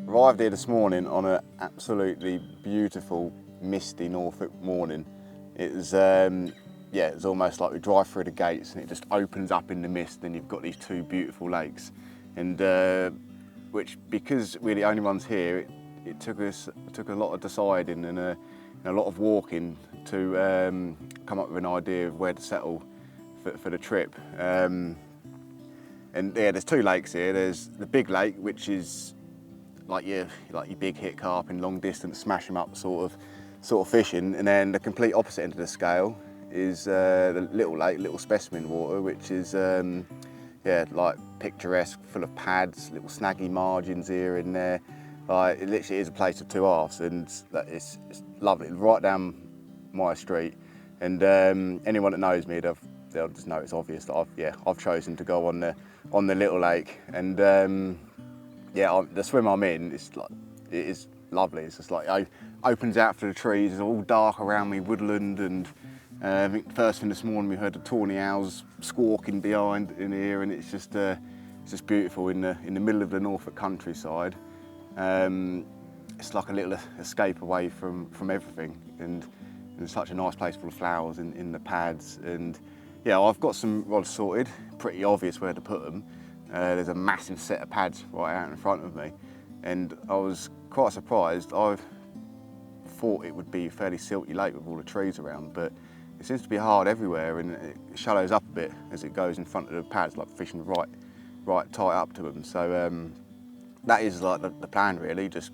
Arrived here this morning on an absolutely beautiful, misty Norfolk morning. It was, yeah, it was almost like we drive through the gates and it just opens up in the mist, and you've got these two beautiful lakes. And which, because we're the only ones here, it took a lot of deciding and a lot of walking to come up with an idea of where to settle for the trip. And yeah, there's two lakes here. There's the big lake, which is like your big hit carp in long distance, smash them up sort of fishing. And then the complete opposite end of the scale is the little lake, little specimen water, which is yeah, like picturesque, full of pads, little snaggy margins here and there. Like, it literally is a place of two halves, and it's lovely, right down my street. And anyone that knows me, they'll just know it's obvious that I've chosen to go on the little lake. And yeah, the swim I'm in, it is lovely. It's just like it opens out for the trees. It's all dark around me, woodland, and I think first thing this morning we heard the tawny owls squawking behind in here, and it's just beautiful in the middle of the Norfolk countryside. It's like a little escape away from everything, and it's such a nice place full of flowers in the pads. And yeah, I've got some rods sorted, pretty obvious where to put them. There's a massive set of pads right out in front of me, and I was quite surprised. I thought it would be a fairly silty lake with all the trees around, but it seems to be hard everywhere, and it shallows up a bit as it goes in front of the pads, like fishing right tight up to them. So that is like the plan really, just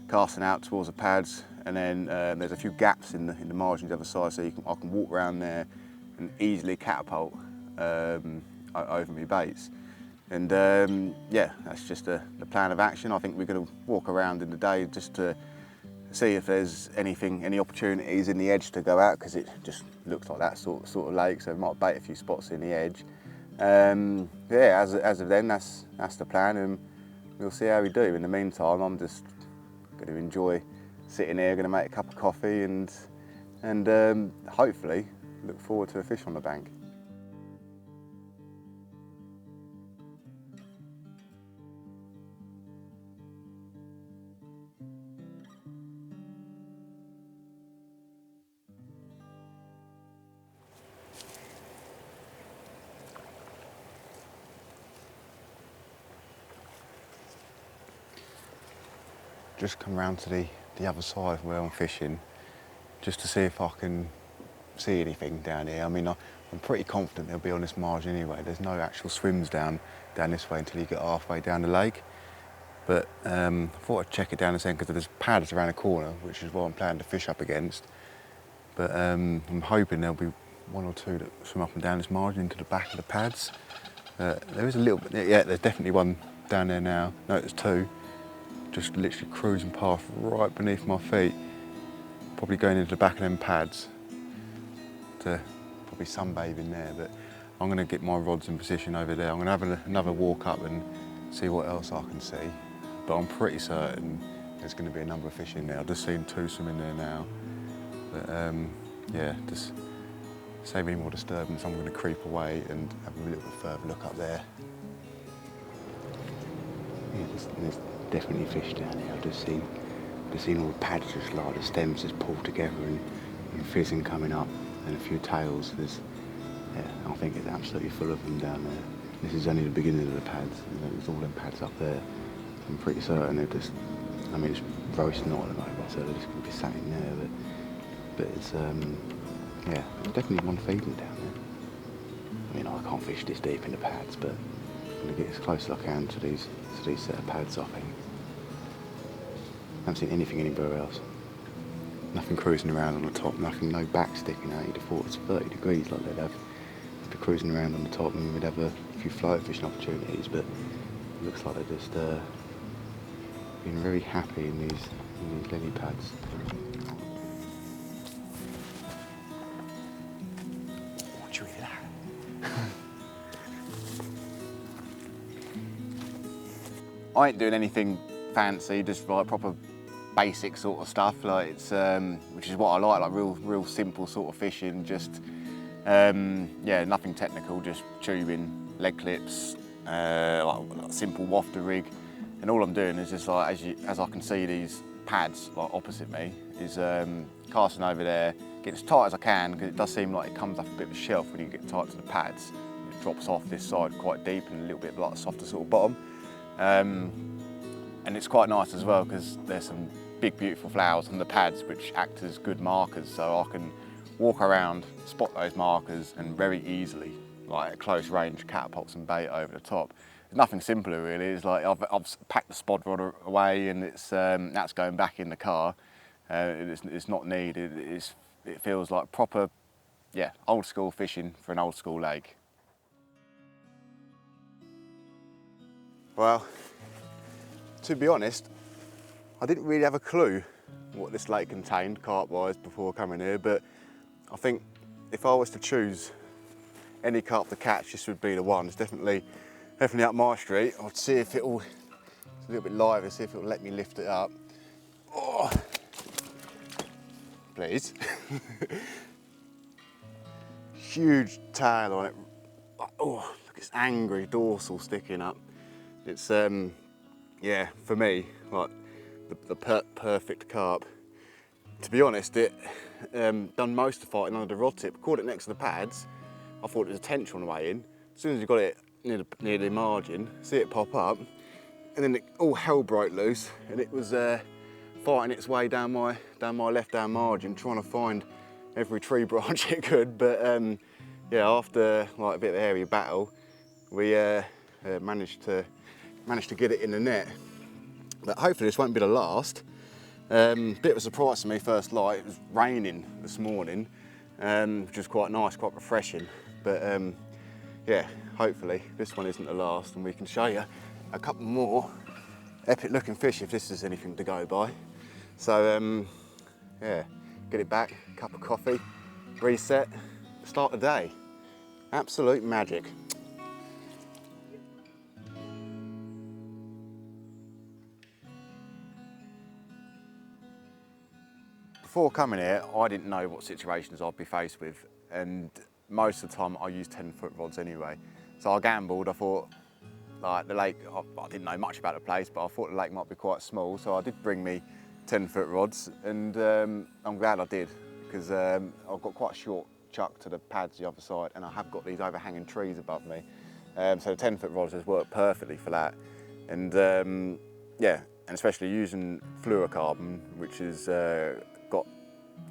casting out towards the pads, and then there's a few gaps in the margins the other side, so I can walk around there and easily catapult over my baits. And yeah, that's just the plan of action. I think we're going to walk around in the day just to see if there's any opportunities in the edge to go out, because it just looks like that sort of lake, so we might bait a few spots in the edge. Yeah, as of then, that's the plan, and we'll see how we do. In the meantime, I'm just going to enjoy sitting here, going to make a cup of coffee, and hopefully look forward to a fish on the bank. Just come round to the other side where I'm fishing, just to see if I can see anything down here. I mean, I'm pretty confident they'll be on this margin anyway. There's no actual swims down this way until you get halfway down the lake. But I thought I'd check it down this end, because there's pads around the corner, which is what I'm planning to fish up against. But I'm hoping there'll be one or two that swim up and down this margin into the back of the pads. There is a little bit, yeah, there's definitely one down there now. No, there's two. Just literally cruising past right beneath my feet, probably going into the back of them pads to probably sunbathe in there. But I'm going to get my rods in position over there. I'm going to have another walk up and see what else I can see. But I'm pretty certain there's going to be a number of fish in there. I've just seen two swim in there now. But yeah, just save any more disturbance, I'm going to creep away and have a little bit further look up there. Yeah, there's definitely fish down here. I've just seen all the pads just like the stems just pulled together and fizzing coming up, and a few tails. Yeah, I think it's absolutely full of them down there. This is only the beginning of the pads. There's all them pads up there. I'm pretty certain they're just, I mean, it's roasting hot at the moment, so they're just going to be sat in there. But it's, yeah, there's definitely one feeding down there. I mean, I can't fish this deep in the pads, but I'm going to get as close as I can to these set of pads, I think. I haven't seen anything anywhere else. Nothing cruising around on the top, no back sticking out. You'd have thought it's 30 degrees like they'd have. They'd be cruising around on the top, and we'd have a few float fishing opportunities, but it looks like they're just being very happy in these lily pads. Should we do that? I ain't doing anything fancy, just like proper basic sort of stuff. Like it's, which is what I like real simple sort of fishing. Just, yeah, nothing technical. Just tubing, leg clips, like a simple wafter rig, and all I'm doing is just like, as I can see these pads like opposite me, is casting over there, get as tight as I can, because it does seem like it comes up a bit of a shelf when you get tight to the pads. It drops off this side quite deep and a little bit like a softer sort of bottom. And it's quite nice as well because there's some big beautiful flowers on the pads which act as good markers, so I can walk around, spot those markers, and very easily, like at close range, catapult some bait over the top. There's nothing simpler really. It's like I've packed the spod rod away, and it's that's going back in the car. It's not needed. It feels like proper, yeah, old school fishing for an old school lake. Well, to be honest, I didn't really have a clue what this lake contained carp-wise before coming here, but I think if I was to choose any carp to catch, this would be the one. It's definitely up my street. I'll see if it's a little bit lighter, see if it'll let me lift it up. Oh, please. Huge tail on it. Oh, look, it's angry dorsal sticking up. It's, yeah, for me, like the perfect carp. To be honest, it done most of the fighting under the rod tip. Caught it next to the pads. I thought it was a tension on the way in. As soon as you got it near the margin, see it pop up, and then all hell broke loose, and it was fighting its way down my left-hand margin, trying to find every tree branch it could. But yeah, after like a bit of a hairy battle, we managed to get it in the net. But hopefully this won't be the last. Bit of a surprise to me first light. It was raining this morning, which was quite nice, quite refreshing. But yeah, hopefully this one isn't the last, and we can show you a couple more epic looking fish if this is anything to go by. So yeah, get it back, cup of coffee, reset, start the day. Absolute magic. Before coming here, I didn't know what situations I'd be faced with, and most of the time I use 10-foot rods anyway. So I gambled. I thought, like the lake, I didn't know much about the place, but I thought the lake might be quite small, so I did bring me 10-foot rods, and I'm glad I did, because I've got quite a short chuck to the pads the other side, and I have got these overhanging trees above me. So the 10-foot rods has worked perfectly for that. And yeah, and especially using fluorocarbon, which has got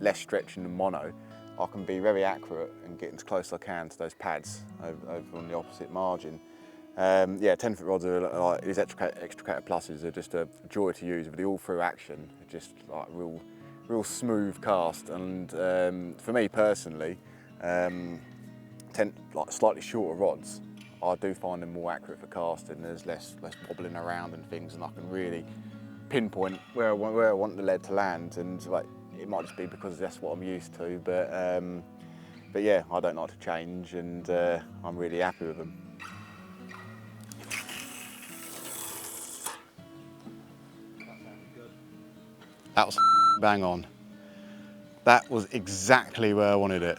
less stretching than mono, I can be very accurate and get as close as I can to those pads over on the opposite margin. Yeah, 10-foot rods are like these extricator pluses are just a joy to use with the all-through action. Just like real smooth cast, and for me personally, like slightly shorter rods, I do find them more accurate for casting. There's less wobbling around and things, and I can really pinpoint where I want the lead to land. And like, it might just be because that's what I'm used to, but yeah, I don't like to change, and I'm really happy with them. That was bang on. That was exactly where I wanted it.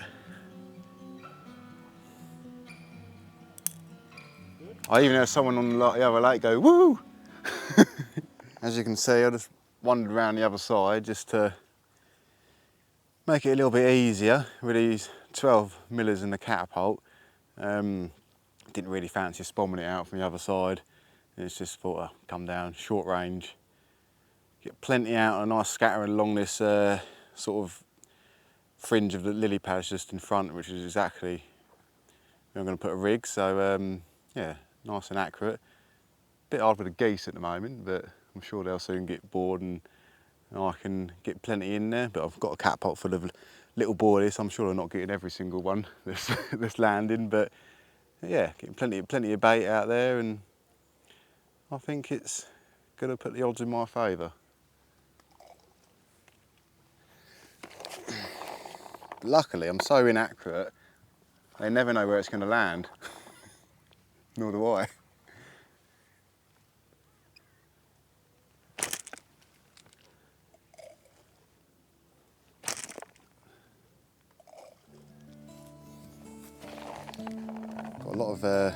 I even heard someone on the other lake go, woo! As you can see, I just wandered around the other side just to make it a little bit easier with these 12 millers in the catapult. Didn't really fancy spomming it out from the other side. It's just thought I'd come down, short range, get plenty out, a nice scatter along this sort of fringe of the lily pads just in front, which is exactly where I'm going to put a rig. So yeah, nice and accurate. Bit hard with the geese at the moment, but I'm sure they'll soon get bored and I can get plenty in there. But I've got a catapult full of little boilies, so I'm sure I'm not getting every single one that's landing. But yeah, getting plenty of bait out there, and I think it's going to put the odds in my favour. Luckily, I'm so inaccurate, They never know where it's going to land. Nor do I. Got a lot of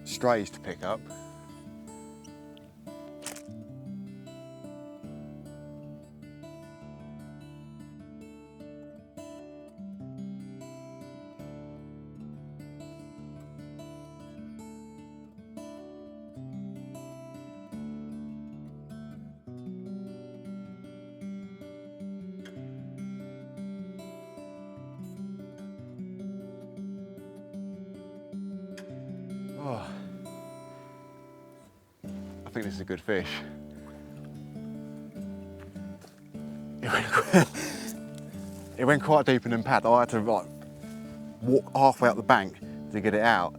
strays to pick up. Oh, I think this is a good fish. It went quite deep in the pad. I had to like walk halfway up the bank to get it out.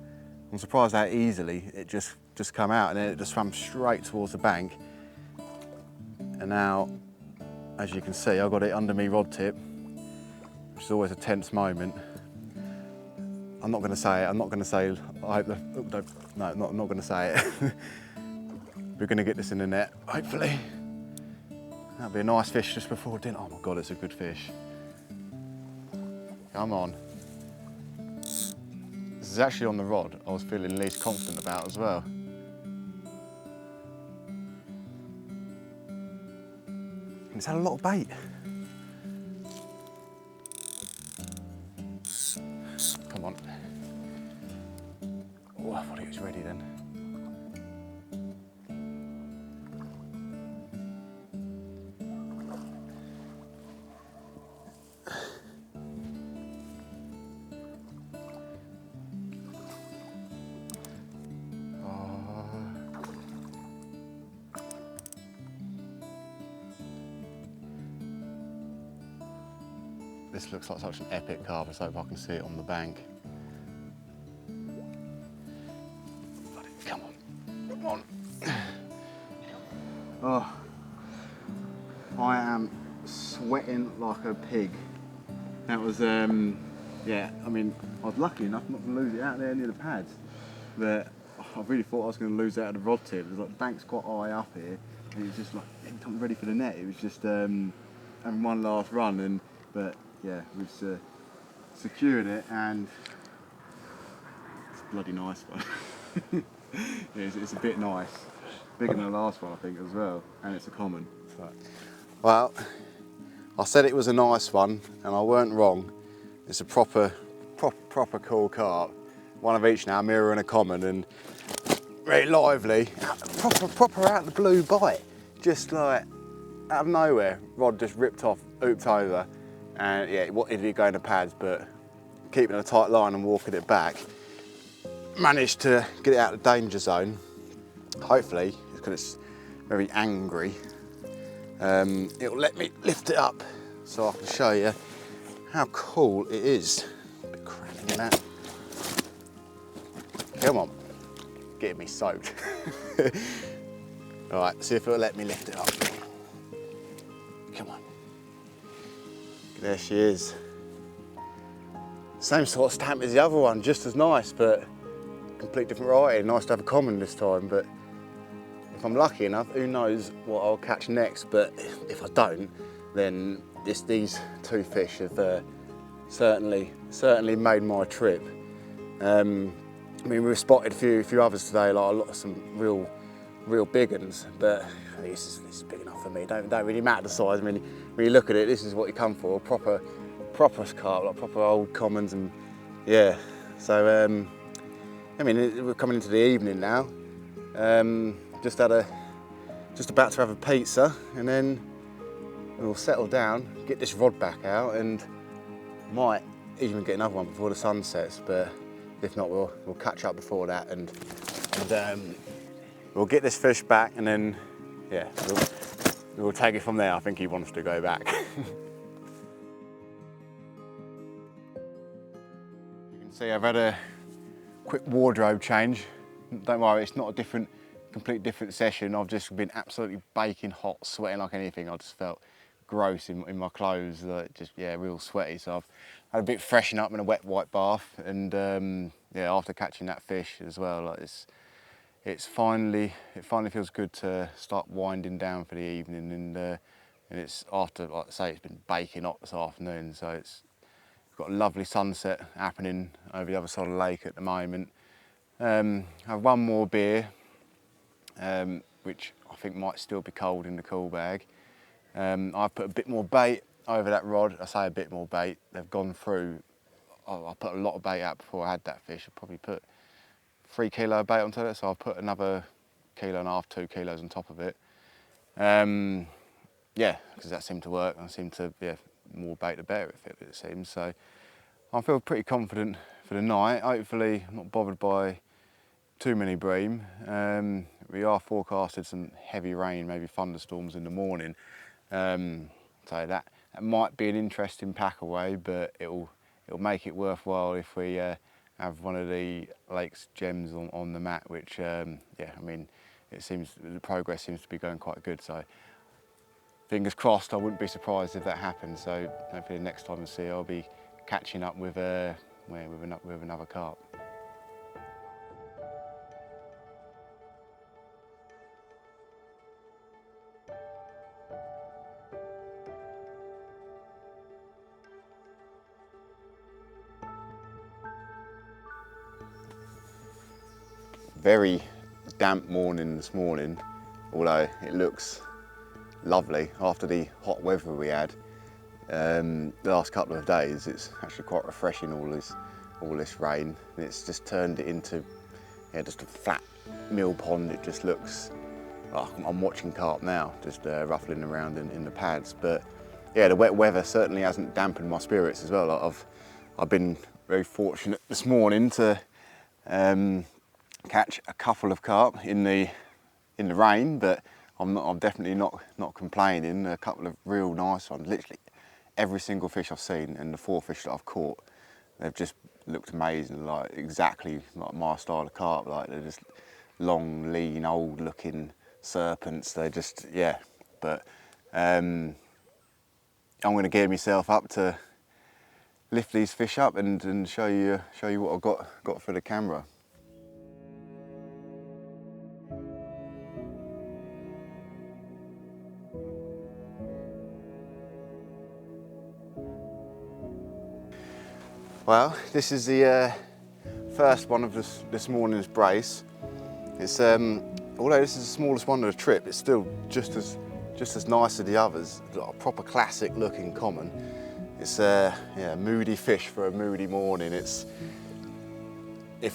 I'm surprised how easily it just come out, and then it just swam straight towards the bank. And now, as you can see, I've got it under me rod tip, which is always a tense moment. I'm not going to say it. I'm not going to say. I hope no, I'm not going to say it. We're going to get this in the net, hopefully. That'll be a nice fish just before dinner. Oh my God, it's a good fish. Come on. This is actually on the rod I was feeling least confident about as well. And it's had a lot of bait. Come on. Oh, I thought it was ready then. This looks like such an epic carp, so if I can see it on the bank. Come on, come on. Oh, I am sweating like a pig. That was, yeah, I mean, I was lucky enough not to lose it out there near the pads, but I really thought I was going to lose it out of the rod tip. It was like, the bank's quite high up here, and it was just like, I'm ready for the net. It was just having one last run, but yeah, we've secured it, and it's a bloody nice one. It's a bit nice, bigger than the last one I think as well, and it's a common. So. Well, I said it was a nice one, and I weren't wrong. It's a proper cool carp, one of each now, mirror and a common, and very lively, proper out of the blue bite, just like out of nowhere. Rod just ripped off, ooped over. And yeah, what did it go in the pads, but keeping a tight line and walking it back, managed to get it out of the danger zone. Hopefully, because it's very angry, it'll let me lift it up so I can show you how cool it is. A bit cramping in that. Come on, getting me soaked. All right, see if it'll let me lift it up. Come on. There she is. Same sort of stamp as the other one, just as nice, but complete different variety. Nice to have a common this time, but if I'm lucky enough, who knows what I'll catch next. But if I don't, then these two fish have certainly made my trip. I mean, we've spotted a few others today, like some real big ones, but this is big enough for me. Don't really matter the size. I mean, when you look at it, this is what you come for, proper carp, like proper old commons, and yeah. So I mean, we're coming into the evening now. Just about to have a pizza, and then we'll settle down, get this rod back out, and might even get another one before the sun sets. But if not, we'll catch up before that, and we'll get this fish back, and then yeah, we'll take it from there. I think he wants to go back. You can see I've had a quick wardrobe change. Don't worry, it's not a complete different session. I've just been absolutely baking hot, sweating like anything. I just felt gross in my clothes, like just real sweaty. So I've had a bit freshen up in a wet white bath, and yeah, after catching that fish as well, like it finally feels good to start winding down for the evening, and it's after, like I say, it's been baking hot this afternoon, so it's got a lovely sunset happening over the other side of the lake at the moment. I have one more beer, which I think might still be cold in the cool bag. I've put a bit more bait over that rod. I say a bit more bait. They've gone through. I put a lot of bait out before I had that fish. I probably put 3 kilo bait onto it, so I've put another 1.5 to 2 kilos on top of it. Yeah, because that seemed to work. I seem to, more bait the better it seems. So I feel pretty confident for the night. Hopefully I'm not bothered by too many bream. We are forecasted some heavy rain, maybe thunderstorms in the morning. So that might be an interesting pack away, but it'll make it worthwhile if we have one of the lake's gems on the mat, which I mean, the progress seems to be going quite good. So fingers crossed, I wouldn't be surprised if that happens. So hopefully the next time we see, I'll be catching up with another carp. Very damp morning this morning, although it looks lovely after the hot weather we had the last couple of days. It's actually quite refreshing, all this rain. And it's just turned it into just a flat mill pond. It just looks, I'm watching carp now, just ruffling around in the pads. But yeah, the wet weather certainly hasn't dampened my spirits as well. I've been very fortunate this morning to catch a couple of carp in the rain, but I'm definitely not complaining. A couple of real nice ones. Literally every single fish I've seen and the 4 fish that I've caught, they've just looked amazing, like exactly like my style of carp. Like they're just long, lean, old-looking serpents. They just, yeah. But I'm going to gear myself up to lift these fish up and show you what I've got for the camera. Well, this is the first one of this morning's brace. It's although this is the smallest one of the trip, it's still just as nice as the others. Like a proper classic looking common. It's a moody fish for a moody morning. If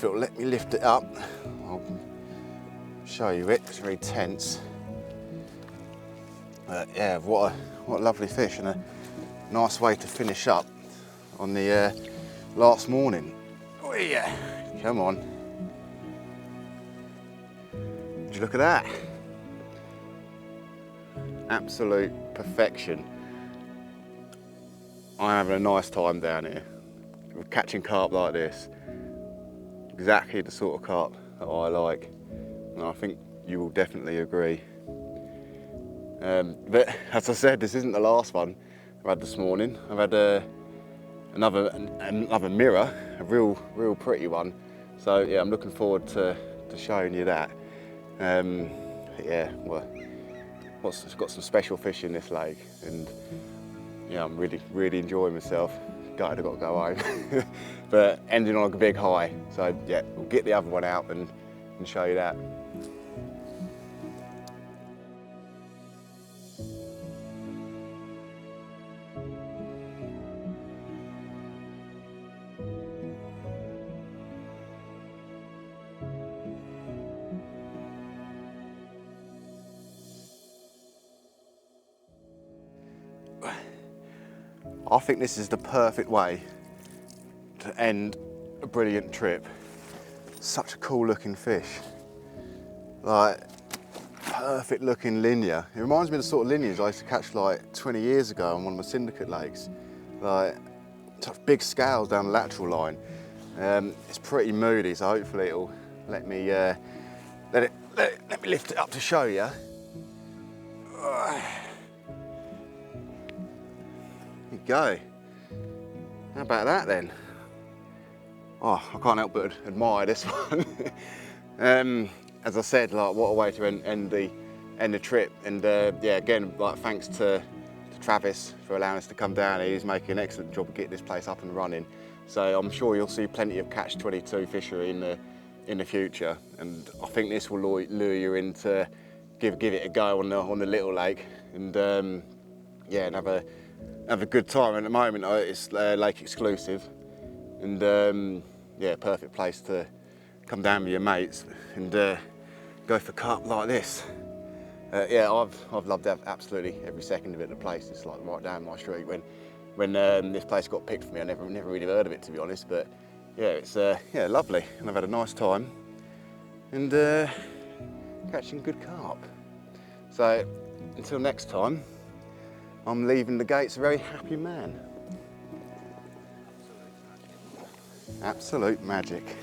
it'll let me lift it up, I'll show you it. It's very tense. But yeah, what a lovely fish, and a nice way to finish up on the last morning. Oh yeah, come on. Would you look at that? Absolute perfection. I'm having a nice time down here. We're catching carp like this. Exactly the sort of carp that I like. And I think you will definitely agree. But as I said, this isn't the last one I've had this morning. I've had another mirror, a real pretty one. So yeah, I'm looking forward to showing you that. Yeah, well, it's got some special fish in this lake, and yeah, I'm really enjoying myself. Gutted I've got to go home, but ending on a big high. So yeah, we'll get the other one out and show you that. I think this is the perfect way to end a brilliant trip. Such a cool looking fish. Like, perfect looking linear. It reminds me of the sort of linears I used to catch like 20 years ago on one of my syndicate lakes. Like, such big scales down the lateral line. It's pretty moody, so hopefully it'll let me let me lift it up to show you. There you go. How about that then? Oh, I can't help but admire this one. As I said, like, what a way to end the trip. And yeah, again, like, thanks to Travis for allowing us to come down here. He's making an excellent job of getting this place up and running. So I'm sure you'll see plenty of catch-22 fishery in the future. And I think this will lure you in to give it a go on the little lake, and yeah, and have a good time. At the moment, it's lake exclusive, and yeah, perfect place to come down with your mates and go for carp like this. Yeah, I've loved absolutely every second of it. The place is like right down my street. When this place got picked for me, I never really heard of it, to be honest. But yeah, it's yeah, lovely, and I've had a nice time and catching good carp. So until next time, I'm leaving the gates a very happy man. Absolute magic.